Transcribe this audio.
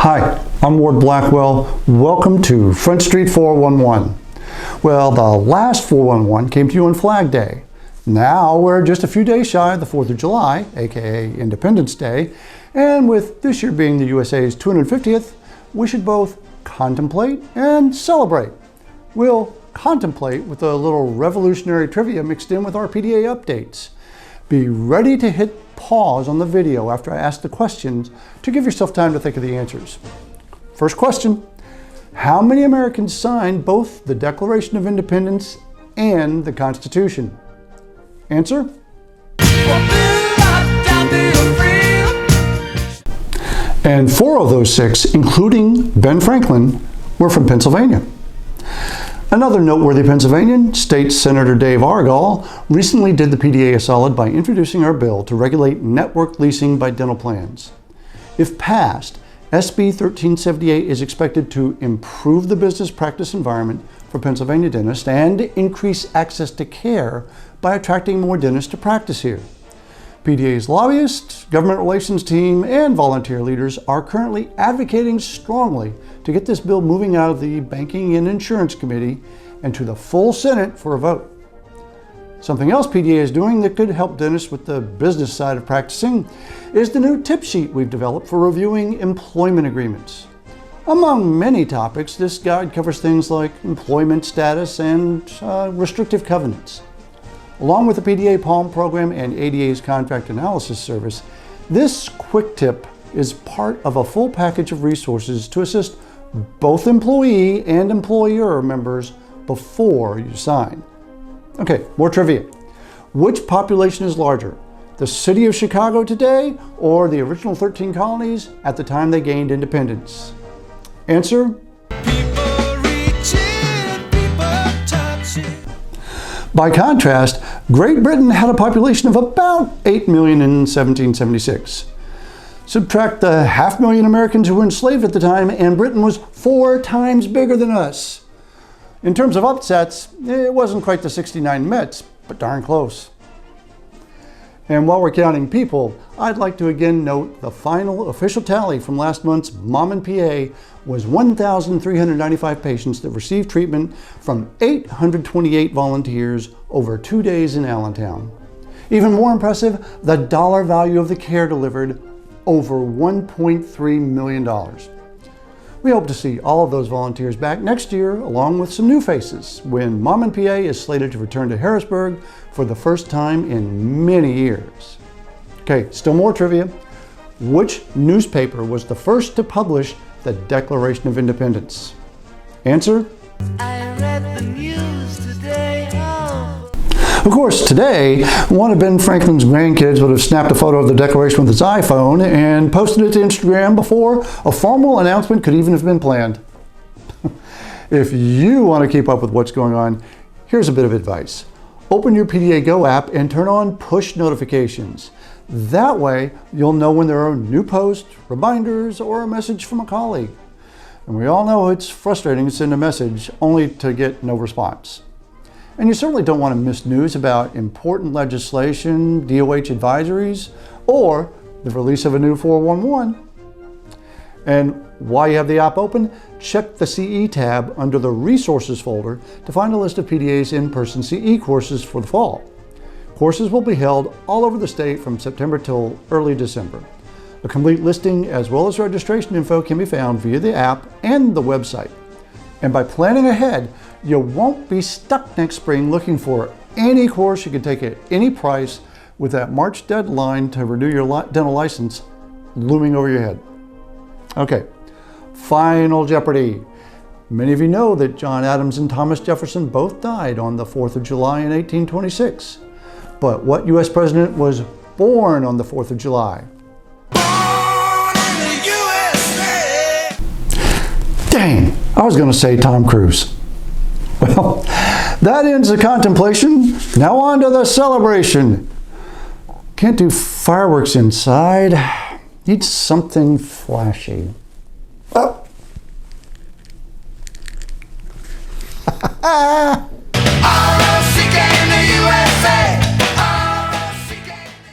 Hi, I'm Ward Blackwell. Welcome to Front Street 411. Well, the last 411 came to you on Flag Day. Now we're just a few days shy of the 4th of July, aka Independence Day, and with this year being the USA's 250th, we should both contemplate and celebrate. We'll contemplate with a little revolutionary trivia mixed in with our PDA updates. Be ready to hit pause on the video after I ask the questions to give yourself time to think of the answers. First question, how many Americans signed both the Declaration of Independence and the Constitution? Answer? And 4 of those 6, including Ben Franklin, were from Pennsylvania. Another noteworthy Pennsylvanian, State Senator Dave Argall, recently did the PDA a solid by introducing our bill to regulate network leasing by dental plans. If passed, SB 1378 is expected to improve the business practice environment for Pennsylvania dentists and increase access to care by attracting more dentists to practice here. PDA's lobbyists, government relations team, and volunteer leaders are currently advocating strongly to get this bill moving out of the Banking and Insurance Committee and to the full Senate for a vote. Something else PDA is doing that could help dentists with the business side of practicing is the new tip sheet we've developed for reviewing employment agreements. Among many topics, this guide covers things like employment status and restrictive covenants. Along with the PDA Palm program and ADA's contract analysis service, this quick tip is part of a full package of resources to assist both employee and employer members before you sign. Okay, more trivia. Which population is larger, the city of Chicago today or the original 13 colonies at the time they gained independence? Answer? By contrast, Great Britain had a population of about 8 million in 1776. Subtract the 500,000 Americans who were enslaved at the time, and Britain was 4 times bigger than us. In terms of upsets, it wasn't quite the 69 Mets, but darn close. And while we're counting people, I'd like to again note the final official tally from last month's Mom & PA was 1,395 patients that received treatment from 828 volunteers over 2 days in Allentown. Even more impressive, the dollar value of the care delivered, over $1.3 million. We hope to see all of those volunteers back next year, along with some new faces, when Mom & PA is slated to return to Harrisburg for the first time in many years. Okay, still more trivia. Which newspaper was the first to publish the Declaration of Independence? Answer? I read the news today. Of course, today, one of Ben Franklin's grandkids would have snapped a photo of the Declaration with his iPhone and posted it to Instagram before a formal announcement could even have been planned. If you want to keep up with what's going on, here's a bit of advice. Open your PDA Go app and turn on push notifications. That way, you'll know when there are new posts, reminders, or a message from a colleague. And we all know it's frustrating to send a message only to get no response. And you certainly don't want to miss news about important legislation, DOH advisories, or the release of a new 411. And while you have the app open, check the CE tab under the Resources folder to find a list of PDA's in-person CE courses for the fall. Courses will be held all over the state from September till early December. A complete listing as well as registration info can be found via the app and the website. And by planning ahead, you won't be stuck next spring looking for any course you can take at any price with that March deadline to renew your dental license looming over your head. Okay, final Jeopardy. Many of you know that John Adams and Thomas Jefferson both died on the 4th of July in 1826. But what U.S. president was born on the 4th of July? Dang, I was going to say Tom Cruise. Well, that ends the contemplation. Now on to the celebration. Can't do fireworks inside. Need something flashy.